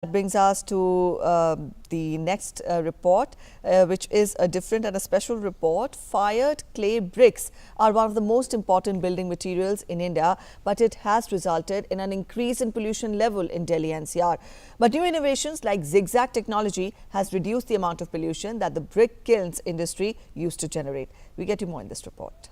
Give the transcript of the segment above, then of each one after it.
That brings us to the next report, which is a different and a special report. Fired clay bricks are one of the most important building materials in India, but it has resulted in an increase in pollution level in Delhi NCR. But new innovations like zigzag technology has reduced the amount of pollution that the brick kilns industry used to generate. We get you more in this report.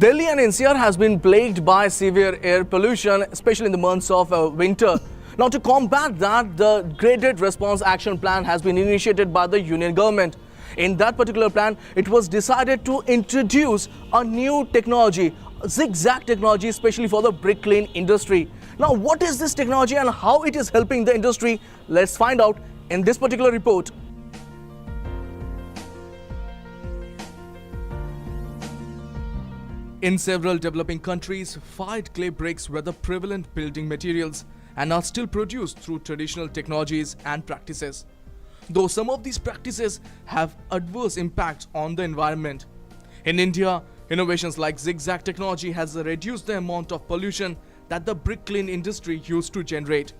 Delhi and NCR has been plagued by severe air pollution, especially in the months of winter. Now, to combat that, the graded response action plan has been initiated by the union government. In that particular plan, it was decided to introduce a new technology, zigzag technology, especially for the brick kiln industry. Now, what is this technology and how it is helping the industry? Let's find out in this particular report. In several developing countries, fired clay bricks were the prevalent building materials and are still produced through traditional technologies and practices. Though some of these practices have adverse impacts on the environment. In India, innovations like zigzag technology has reduced the amount of pollution that the brick kiln industry used to generate.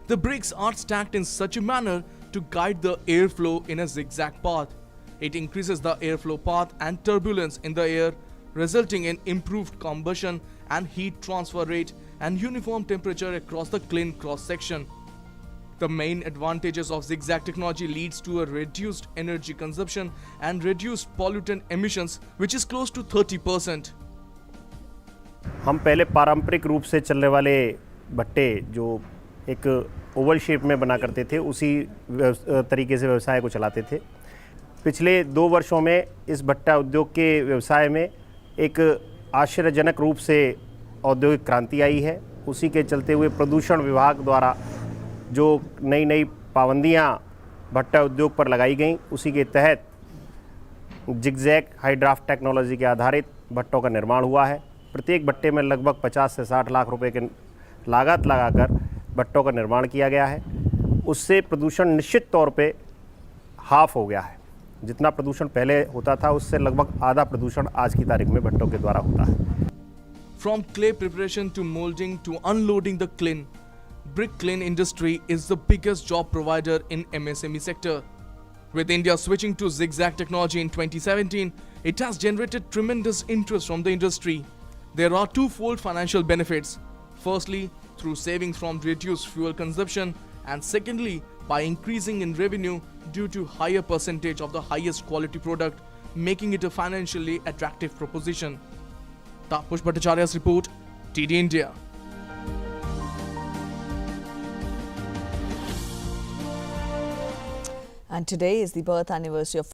The bricks are stacked in such a manner to guide the airflow in a zigzag path. It increases the airflow path and turbulence in the air, resulting in improved combustion and heat transfer rate and uniform temperature across the kiln cross-section. The main advantages of zigzag technology leads to a reduced energy consumption and reduced pollutant emissions, which is close to 30%. हम पहले पारंपरिक रूप से चलने वाले भट्टे जो एक ओवल शेप में बना करते थे, उसी तरीके से व्यवसाय को चलाते थे। पिछले 2 वर्षों में इस भट्टा उद्योग के व्यवसाय में एक आश्चर्यजनक रूप से औद्योगिक क्रांति आई है। उसी के चलते हुए प्रदूषण विभाग द्वारा जो नई पाबंदियां भट्टा उद्योग पर लगाई गई, उसी के तहत जिगजैग हाइड्राफ्ट टेक्नोलॉजी के आधारित भट्टों का निर्माण हुआ है। प्रत्येक भट्टे में लगभग 50 से 60 लाख रुपए की लागत लगाकर भट्टों का निर्माण किया गया है। उससे प्रदूषण निश्चित तौर पे हाफ हो गया है। जितना प्रदूषण पहले होता था, उससे लगभग आधा प्रदूषण आज की तारीख में भट्टों के द्वारा होता है। From clay preparation to molding to unloading the kiln, brick kiln industry is the biggest job provider in MSME sector. With India switching to zigzag technology in 2017, it has generated tremendous interest from the industry. There are twofold financial benefits. Firstly, through savings from reduced fuel consumption, and secondly, by increasing in revenue due to higher percentage of the highest quality product, making it a financially attractive proposition. Tapush Bhattacharya's report, TD India. And today is the birth anniversary of